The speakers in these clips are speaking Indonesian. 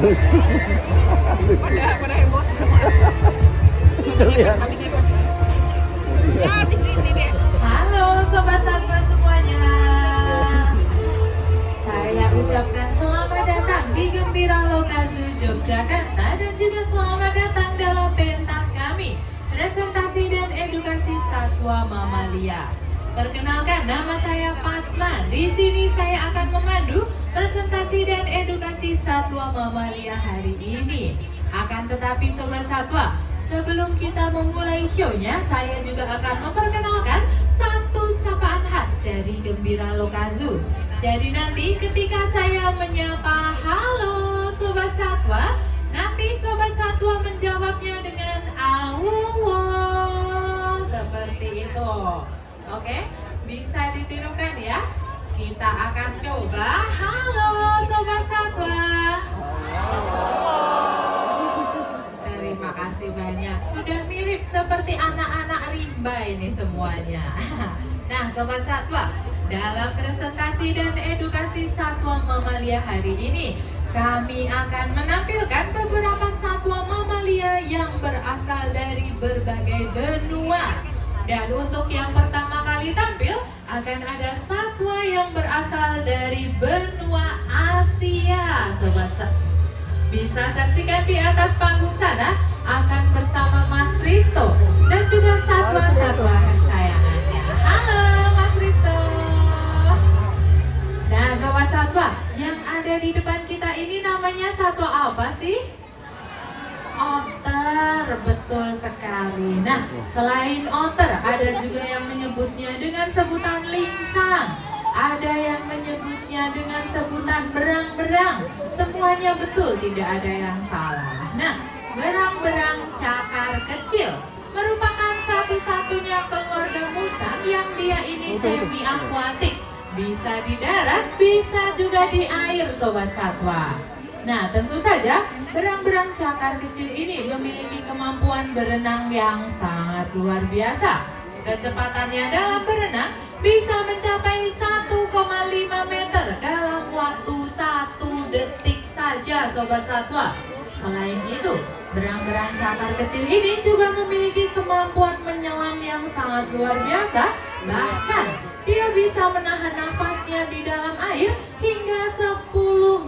Pada heboh semua. Kami hebat kan? Ya di sini deh. Halo Sobat Satwa semuanya. Saya ucapkan selamat datang di Gembira Lokazu Yogyakarta dan juga selamat datang dalam pentas kami, presentasi dan edukasi satwa mamalia. Perkenalkan, nama saya Fatma. Di sini saya akan memandu presentasi dan edukasi satwa mamalia hari ini. Akan tetapi Sobat Satwa, sebelum kita memulai show-nya, saya juga akan memperkenalkan satu sapaan khas dari Gembira Lokazu. Jadi nanti ketika saya menyapa halo Sobat Satwa, nanti Sobat Satwa menjawabnya dengan awuwo seperti itu. Oke, bisa ditirukan ya. Kita akan coba. Halo Sobat Satwa. Terima kasih banyak. Sudah mirip seperti anak-anak rimba ini semuanya. Nah Sobat Satwa, dalam presentasi dan edukasi satwa mamalia hari ini, kami akan menampilkan beberapa satwa mamalia yang berasal dari berbagai benua. Dan untuk yang pertama kali tampil, akan ada satwa yang berasal dari benua Asia. Sobat Satwa, bisa saksikan di atas panggung sana, akan bersama Mas Risto dan juga satwa-satwa kesayangannya. Halo Mas Risto. Nah Sobat Satwa, yang ada di depan kita ini namanya satwa apa sih? Otter, betul sekali. Nah, selain otter, ada juga yang menyebutnya dengan sebutan lingsang. Ada yang menyebutnya dengan sebutan berang-berang. Semuanya betul, tidak ada yang salah. Nah, berang-berang cakar kecil merupakan satu-satunya keluarga musang yang dia ini semi akuatik. Bisa di darat, bisa juga di air Sobat Satwa. Nah, tentu saja berang-berang cakar kecil ini memiliki kemampuan berenang yang sangat luar biasa. Kecepatannya dalam berenang bisa mencapai 1,5 meter dalam waktu 1 detik saja Sobat Satwa. Selain itu, berang-berang cakar kecil ini juga memiliki kemampuan menyelam yang sangat luar biasa. Bahkan dia bisa menahan nafasnya di dalam air hingga 10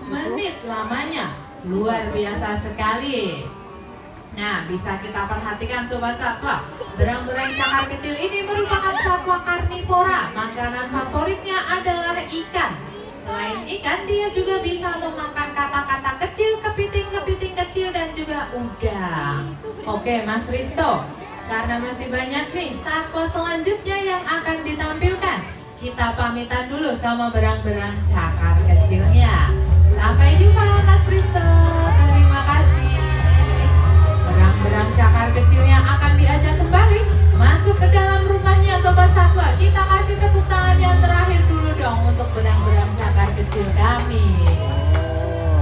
menit lamanya. Luar biasa sekali. Nah, bisa kita perhatikan Sobat Satwa, berang-berang cakar kecil ini merupakan satwa karnivora. Makanan favoritnya adalah ikan. Selain ikan, dia juga bisa memakan kata-kata kecil, kepiting-kepiting kecil dan juga udang. Oke Mas Risto, karena masih banyak nih satwa selanjutnya yang akan ditampilkan, kita pamitan dulu sama berang-berang cakar kecilnya. Sampai jumpa Mas Risto, terima kasih. Berang-berang cakar kecilnya akan diajak kembali masuk ke dalam rumahnya Sobat Satwa. Kita kasih tepuk tangan yang terakhir dulu dong untuk berang-berang cakar kecil kami.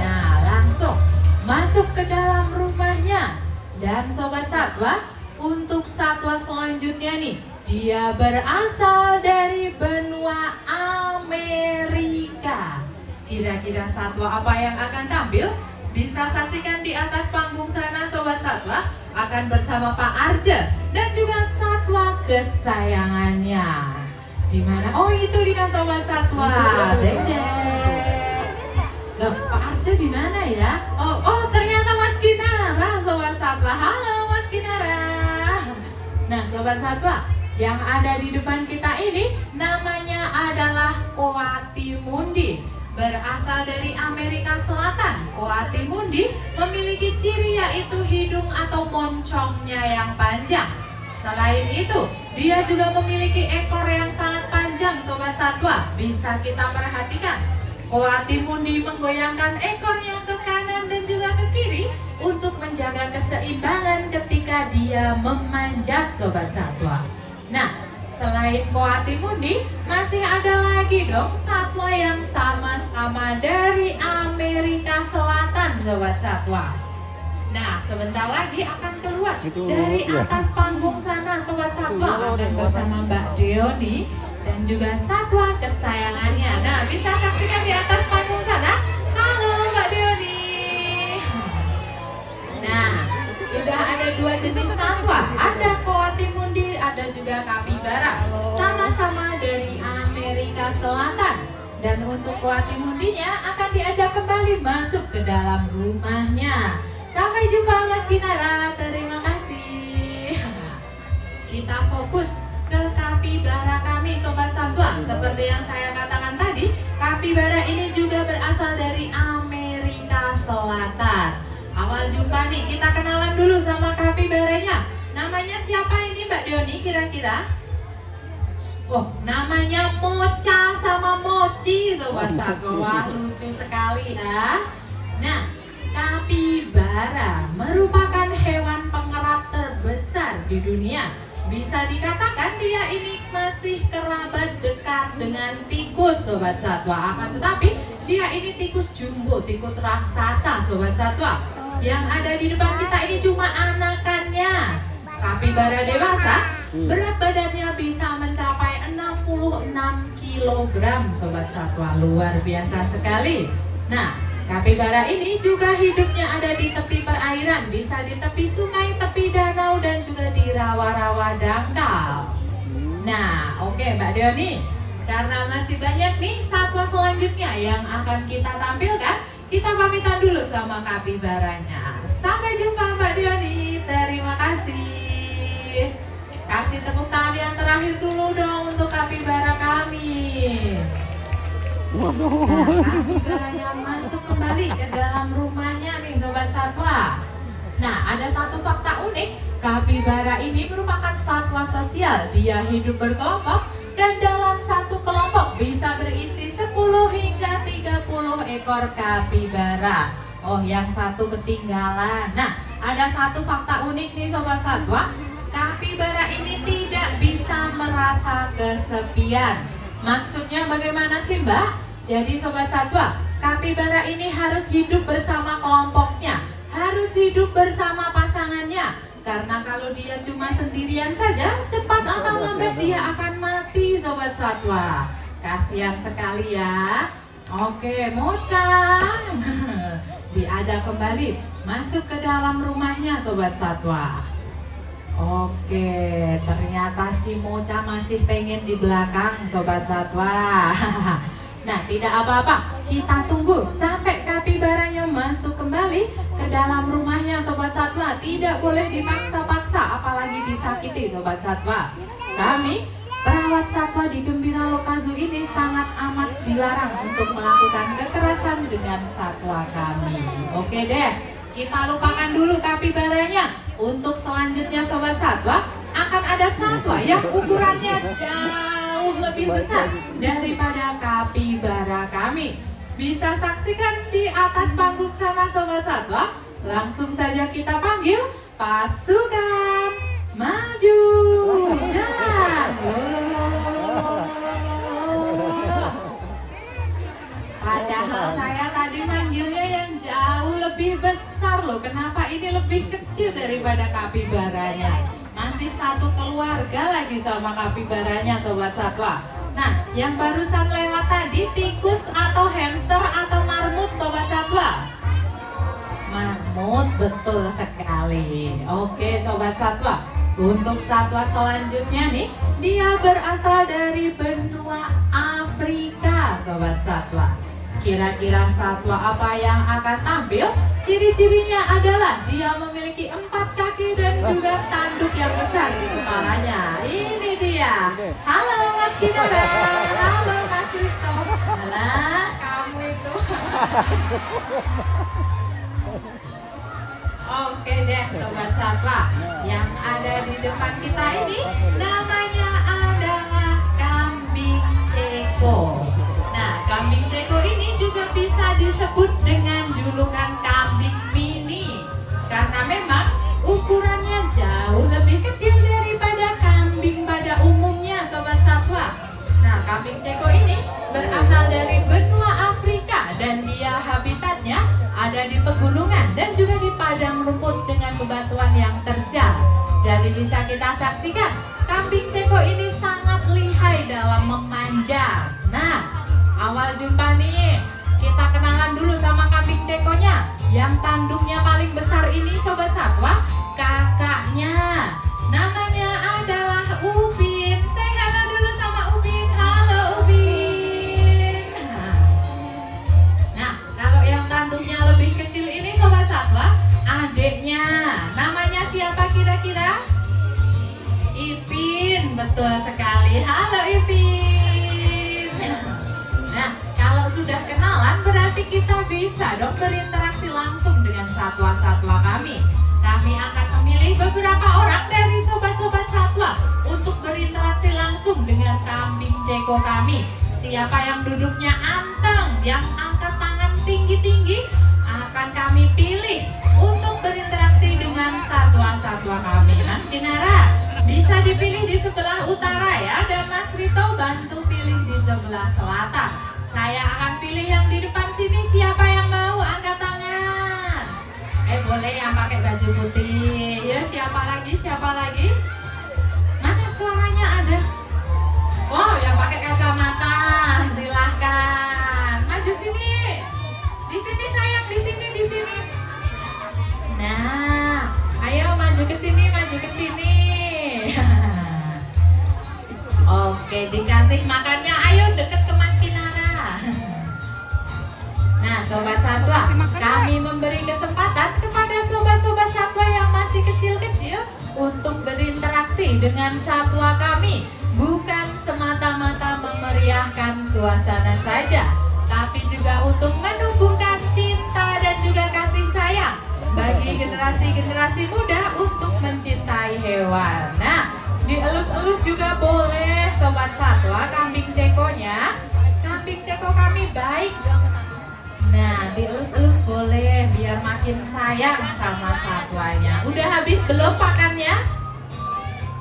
Nah, langsung masuk ke dalam rumahnya. Dan Sobat Satwa, untuk satwa selanjutnya nih, dia berasal dari benua Amerika. Kira-kira satwa apa yang akan tampil? Bisa saksikan di atas panggung sana Sobat Satwa, akan bersama Pak Arje dan juga satwa kesayangannya. Di mana? Oh, itu dia Sobat Satwa. Deng-deng. Loh, Pak Arje di mana ya? Oh, ternyata Mas Kinara Sobat Satwa. Halo Mas Kinara. Nah, Sobat Satwa, yang ada di depan kita ini namanya adalah Coatimundi. Berasal dari Amerika Selatan, Coatimundi memiliki ciri yaitu hidung atau moncongnya yang panjang. Selain itu, dia juga memiliki ekor yang sangat panjang Sobat Satwa. Bisa kita perhatikan, Coatimundi menggoyangkan ekornya ke kanan dan juga ke kiri untuk menjaga keseimbangan ketika dia memanjat Sobat Satwa. Nah, selain Coatimundi, masih ada lagi dong satwa yang sama-sama dari Amerika Selatan Sobat Satwa. Nah, sebentar lagi akan keluar dari atas panggung sana Sobat Satwa, akan bersama Mbak Deoni dan juga satwa kesayangannya. Nah, bisa saksikan di atas panggung sana. Halo Mbak Deoni. jenis satwa, ada coatimundi, ada juga capybara, sama-sama dari Amerika Selatan. Dan untuk coatimundinya akan diajak kembali masuk ke dalam rumahnya. Sampai jumpa Mas Kinara, terima kasih. Kita fokus ke capybara kami Sobat Satwa. Seperti yang saya katakan tadi, capybara ini juga berasal dari Amerika Selatan. Awal jumpa nih, kita kenalan dulu sama capibaranya. Namanya siapa ini Mbak Dioni kira-kira? Oh, namanya Mocha sama Mochi Sobat Satwa. Wah, lucu sekali ya. Nah, capybara merupakan hewan pengerat terbesar di dunia. Bisa dikatakan dia ini masih kerabat dekat dengan tikus Sobat Satwa. Akan tetapi dia ini tikus jumbo, tikus raksasa Sobat Satwa. Yang ada di depan kita ini cuma anakannya. Capybara dewasa berat badannya bisa mencapai 66 kg Sobat Satwa. Luar biasa sekali. Nah, capybara ini juga hidupnya ada di tepi perairan, bisa di tepi sungai, tepi danau, dan juga di rawa-rawa dangkal. Nah, oke Mbak Dioni, karena masih banyak nih satwa selanjutnya yang akan kita tampilkan, kita pamitan dulu sama capibaranya. Sampai jumpa Mbak Dioni, terima kasih. Kasih tepuk tangan yang terakhir dulu dong untuk capybara kami. Nah, capibaranya masuk kembali ke dalam rumahnya nih Sobat Satwa. Nah, ada satu fakta unik, capybara ini merupakan satwa sosial. Dia hidup berkelompok dan dalam satu kelompok bisa berisi 10 hingga 30 ekor capybara. Oh, yang satu ketinggalan. Nah, ada satu fakta unik nih Sobat Satwa. Capybara ini tidak bisa merasa kesepian. Maksudnya bagaimana sih Mbak? Jadi Sobat Satwa, capybara ini harus hidup bersama kelompoknya, harus hidup bersama pasangannya. Karena kalau dia cuma sendirian saja, cepat atau lambat dia akan mati Sobat Satwa. Kasihan sekali ya. Oke, Mocha diajak kembali masuk ke dalam rumahnya Sobat Satwa. Oke, ternyata si Mocha masih pengen di belakang Sobat Satwa. Nah, tidak apa-apa, kita tunggu sampai capibaranya masuk kembali ke dalam rumahnya Sobat Satwa. Tidak boleh dipaksa-paksa, apalagi disakiti Sobat Satwa. Kami, perawat satwa di Gembira Lokazu ini sangat amat dilarang untuk melakukan kekerasan dengan satwa kami. Oke deh, kita lupakan dulu capibaranya. Untuk selanjutnya Sobat Satwa, akan ada satwa yang ukurannya jauh lebih besar daripada capybara kami. Bisa saksikan di atas panggung sana Sobat Satwa. Langsung saja kita panggil pasukan maju jalan. Padahal saya tadi manggilnya yang jauh lebih besar loh. Kenapa ini lebih kecil daripada capibaranya? Masih satu keluarga lagi sama capibaranya Sobat Satwa. Nah, yang barusan lewat tadi tikus atau hamster atau marmut Sobat Satwa? Marmut, betul sekali. Oke Sobat Satwa, untuk satwa selanjutnya nih, dia berasal dari benua Afrika Sobat Satwa. Kira-kira satwa apa yang akan tampil? Ciri-cirinya adalah dia memiliki 4 kaki dan juga tanduk yang besar di kepalanya. Ini dia. Halo Mas Kinara, halo Mas Risto. Alah, kamu itu. Oke deh Sobat Satwa, yang ada di depan kita ini namanya adalah kambing ceko. Nah, kambing ceko ini juga bisa disebut dengan julukan kambing mini, karena memang ukurannya jauh lebih kecil daripada kambing pada umumnya Sobat Satwa. Nah, kambing ceko ini berasal dari benua Afrika dan dia habitatnya ada di pegunungan dan juga di padang rumput dengan bebatuan yang terjal. Jadi bisa kita saksikan kambing ceko ini sangat lihai dalam memanjat. Nah, awal jumpa nih, kita kenalan dulu sama kambing cekonya. Yang tanduknya paling besar ini Sobat Satwa, kakaknya betul sekali. Halo Ipin. Nah, kalau sudah kenalan berarti kita bisa dong berinteraksi langsung dengan satwa-satwa kami. Kami akan memilih beberapa orang dari sobat-sobat satwa untuk berinteraksi langsung dengan kambing ceko kami. Siapa yang duduknya anteng, yang angkat tangan tinggi-tinggi, akan kami pilih untuk berinteraksi dengan satwa-satwa kami. Mas Kinara, bisa dipilih di sebelah utara ya, dan Mas Prito bantu pilih di sebelah selatan. Saya akan pilih yang di depan sini. Siapa yang mau angkat tangan? Boleh yang pakai baju putih. Ya, siapa lagi? Siapa lagi? Mana suaranya ada? Oh, yang pakai kacamata. Silahkan. Maju sini. Di sini sayang, di sini, di sini. Nah, ayo maju ke sini, maju ke sini. Oke, dikasih makannya. Ayo deket ke Mas Kinara. Nah, sobat satwa, kami memberi kesempatan kepada sobat-sobat satwa yang masih kecil-kecil untuk berinteraksi dengan satwa kami. Bukan semata-mata memeriahkan suasana saja, tapi juga untuk menumbuhkan cinta dan juga kasih sayang bagi generasi-generasi muda untuk mencintai hewan. Nah, dielus-elus juga boleh sobat satwa kambing cekonya. Kambing ceko kami baik. Nah, dielus-elus boleh biar makin sayang sama satwanya. Udah habis belum pakannya?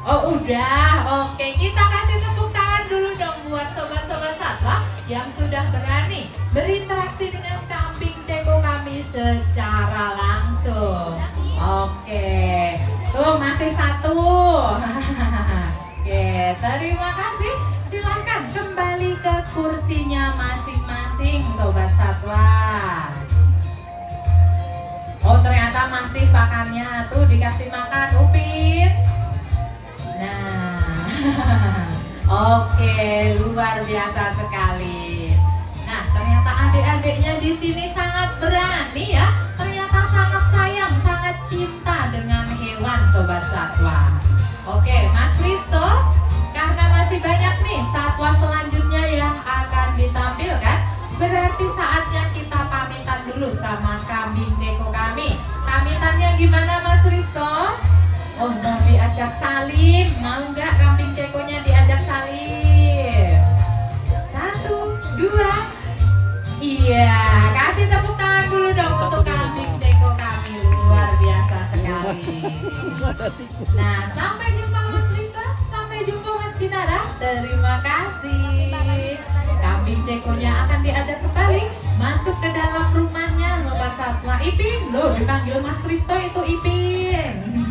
Oh udah, oke, kita kasih tepuk tangan dulu dong buat sobat-sobat satwa yang sudah berani berinteraksi dengan kambing ceko kami secara langsung. Oke, tuh masih satu. Oke, terima kasih. Silahkan kembali ke kursinya masing-masing sobat satwa. Oh ternyata masih pakannya, tuh dikasih makan Upin. Nah, oke, luar biasa sekali. Nah, ternyata adik-adiknya di sini sangat berani ya. Ternyata sangat sayang, sangat cinta dengan hewan sobat satwa. Oke, Mas Risto, karena masih banyak nih satwa selanjutnya yang akan ditampilkan, berarti saatnya kita pamitan dulu sama kambing ceko kami. Pamitannya gimana Mas Risto? Oh, mau diajak salim, mau nggak kambing cekonya diajak salim? 1, 2, iya, kasih tepuk tangan dulu dong untuk kambing ceko kami, luar biasa sekali. Nah, sampai jumpa Mas Risto, sampai jumpa Mas Kinara, terima kasih. Kambing cekonya akan diajak kembali masuk ke dalam rumahnya sobat satwa. Ipin, loh dipanggil Mas Risto itu Ipin.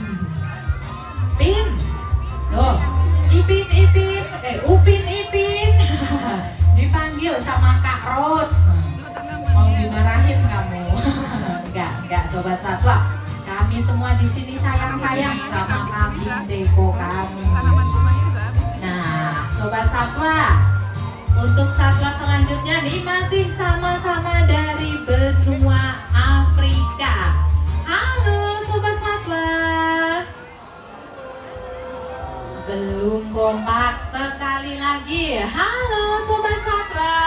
Ipin, loh, Ipin, Upin, Ipin, dipanggil sama Kak Roach. Mau dimarahin kamu? Enggak, sobat satwa. Kami semua di sini sayang-sayang sama kambing ceko kami. Nah, sobat satwa, untuk satwa selanjutnya nih masih sama-sama dari benua Afrika. Halo sobat satwa. Belum kompak, sekali lagi. Halo sobat satwa.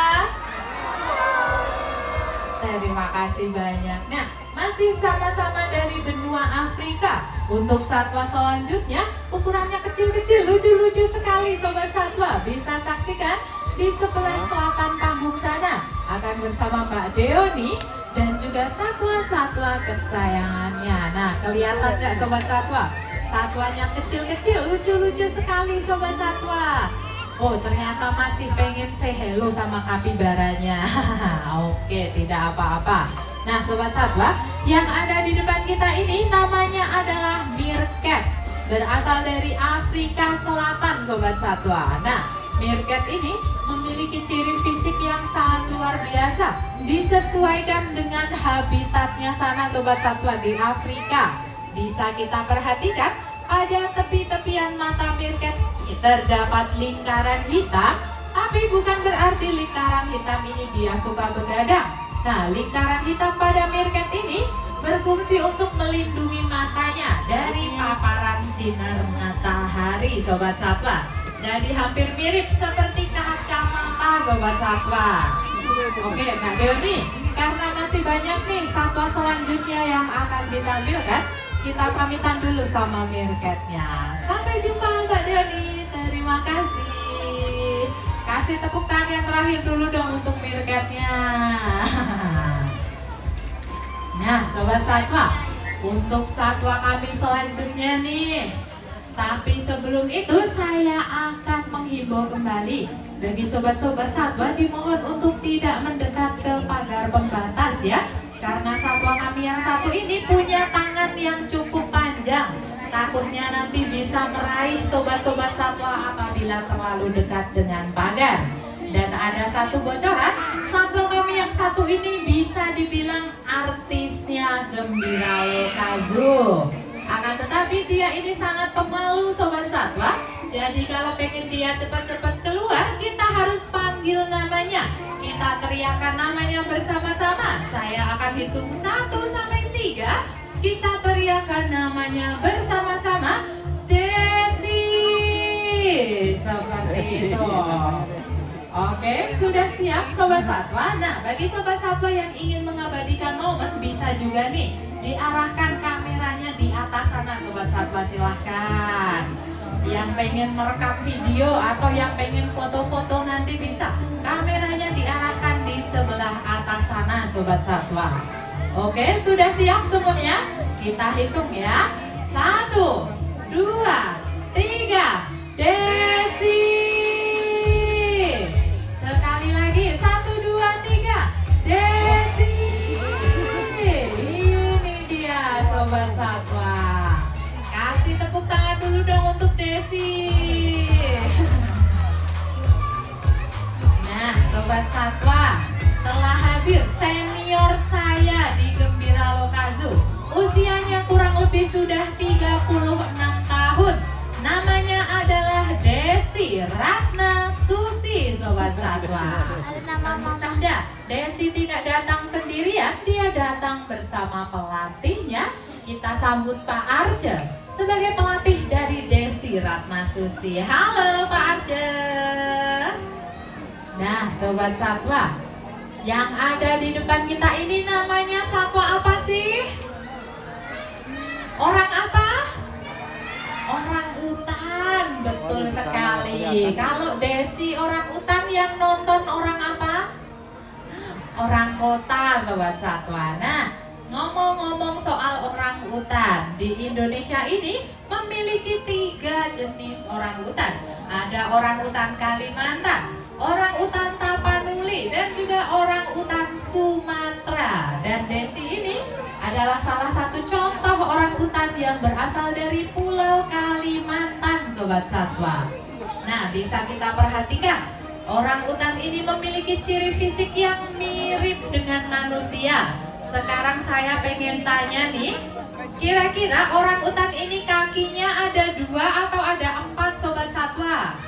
Terima kasih banyak. Nah, masih sama-sama dari benua Afrika. Untuk satwa selanjutnya ukurannya kecil-kecil, lucu-lucu sekali sobat satwa. Bisa saksikan di sebelah selatan panggung sana akan bersama Mbak Deoni dan juga satwa-satwa kesayangannya. Nah, kelihatan nggak sobat satwa? Satwanya kecil-kecil, lucu-lucu sekali sobat satwa. Oh, ternyata masih pengen say hello sama kapibaranya. Oke, tidak apa-apa. Nah, sobat satwa, yang ada di depan kita ini namanya adalah meerkat. Berasal dari Afrika Selatan sobat satwa. Nah, meerkat ini memiliki ciri fisik yang sangat luar biasa, disesuaikan dengan habitatnya sana sobat satwa di Afrika. Bisa kita perhatikan pada tepi-tepian mata meerkat terdapat lingkaran hitam, tapi bukan berarti lingkaran hitam ini dia suka begadang. Nah, lingkaran hitam pada meerkat ini berfungsi untuk melindungi matanya dari paparan sinar matahari sobat satwa. Jadi hampir mirip seperti kacamata Sobat Satwa. Oke Mbak Deoni, karena masih banyak nih satwa selanjutnya yang akan ditampilkan, kita pamitan dulu sama meerkatnya. Sampai jumpa Mbak Deoni, terima kasih. Kasih tepuk tangan yang terakhir dulu dong untuk meerkatnya. Nah Sobat Satwa, untuk satwa kami selanjutnya nih. Tapi sebelum itu saya akan menghimbau kembali bagi sobat-sobat satwa, dimohon untuk tidak mendekat ke pagar pembatas ya. Karena satwa kami yang satu ini punya tangan yang cukup panjang. Takutnya nanti bisa meraih sobat-sobat satwa apabila terlalu dekat dengan pagar. Dan ada satu bocoran, satwa kami yang satu ini bisa dibilang artisnya Gembira Lokazu. Akan tetapi dia ini sangat pemalu Sobat Satwa. Jadi kalau pengen dia cepat-cepat keluar, kita harus panggil namanya. Kita teriakkan namanya bersama-sama. Saya akan hitung 1 sampai 3. Kita teriakkan namanya bersama-sama. Desi. Seperti itu. Oke, sudah siap Sobat Satwa? Nah, bagi Sobat Satwa yang ingin mengabadikan momen, bisa juga nih diarahkan kameranya di atas sana Sobat Satwa, silahkan. Yang pengen merekam video atau yang pengen foto-foto nanti bisa. Kameranya diarahkan di sebelah atas sana Sobat Satwa. Oke, sudah siap semuanya? Kita hitung ya. 1, 2, 3, Desi. Sekali lagi, 1, 2, 3, Desi. Ini dia Sobat Satwa. Kasih tepuk tangan dulu dong untuk Desi. Nah Sobat Satwa, telah hadir senior saya di Gembira Lokazu. Usianya kurang lebih sudah 36 tahun. Namanya adalah Desi Ratna Susi Sobat Satwa. Tenang saja, Desi tidak datang sendirian, dia datang bersama pelatihnya. Kita sambut Pak Arce sebagai pelatih dari Desi Ratna Susi. Halo Pak Arce. Nah Sobat Satwa, yang ada di depan kita ini namanya satwa apa sih? Orang apa? Orang utan, betul sekali. Kalau Desi orang utan, yang nonton orang apa? Orang kota Sobat Satwa. Nah, ngomong-ngomong soal orang utan, di Indonesia ini memiliki 3 jenis orang utan. Ada orang utan Kalimantan, orang utan Tapanuli, dan juga orang utan Sumatera. Dan Desi ini adalah salah satu contoh orang utan yang berasal dari Pulau Kalimantan Sobat Satwa. Nah bisa kita perhatikan, orang utan ini memiliki ciri fisik yang mirip dengan manusia. Sekarang saya pengen tanya nih, kira-kira orang utan ini kakinya ada 2 atau ada 4 Sobat Satwa?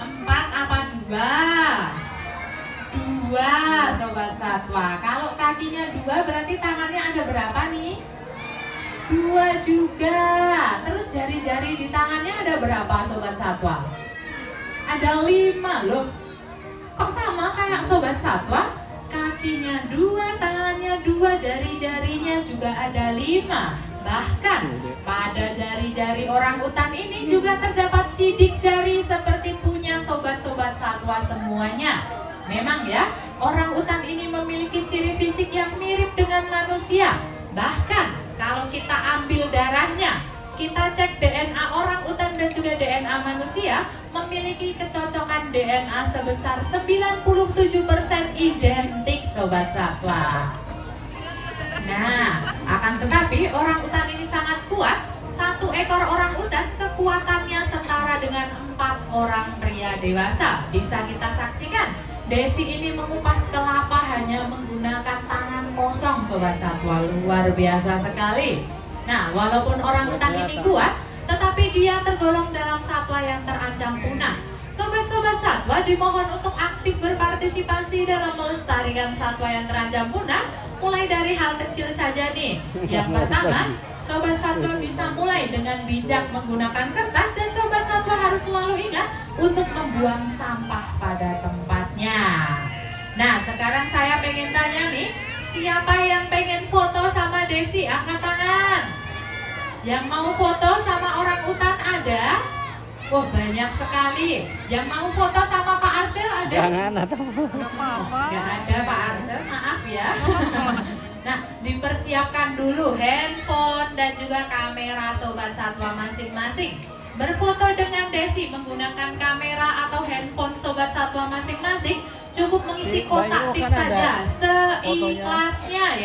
4 apa 2? 2 Sobat Satwa. Kalau kakinya 2 berarti tangannya ada berapa nih? 2 juga. Terus jari-jari di tangannya ada berapa Sobat Satwa? Ada 5 loh. Kok sama kayak Sobat Satwa? Kakinya 2, tangannya 2, jari-jarinya juga ada 5. Bahkan pada jari-jari orang utan ini juga terdapat sidik jari seperti punya sobat-sobat satwa semuanya. Memang ya, orang utan ini memiliki ciri fisik yang mirip dengan manusia. Bahkan kalau kita ambil darahnya, kita cek DNA orang utan dan juga DNA manusia, memiliki kecocokan DNA sebesar 97% identik Sobat Satwa. Nah, akan tetapi orang utan ini sangat kuat. 1 ekor orang utan kekuatannya setara dengan 4 orang pria dewasa. Bisa kita saksikan, Desi ini mengupas kelapa hanya menggunakan tangan kosong Sobat Satwa. Luar biasa sekali. Nah, walaupun orang utan ini kuat, tetapi dia tergolong dalam satwa yang terancam punah. Sobat-sobat satwa dimohon untuk aktif berpartisipasi dalam melestarikan satwa yang terancam punah, mulai dari hal kecil saja nih. Yang pertama, sobat satwa bisa mulai dengan bijak menggunakan kertas, dan sobat satwa harus selalu ingat untuk membuang sampah pada tempatnya. Nah, sekarang saya pengen tanya nih, siapa yang pengen foto sama Desi? Angkat tangan. Yang mau foto sama orang utan ada? Wah, banyak sekali. Yang mau foto sama Pak Arcel ada? Jangan atau Nggak ada Pak Arcel, maaf ya. Nah, dipersiapkan dulu handphone dan juga kamera Sobat Satwa masing-masing. Berfoto dengan Desi menggunakan kamera atau handphone Sobat Satwa masing-masing, cukup mengisi kotak tik saja seikhlasnya ya.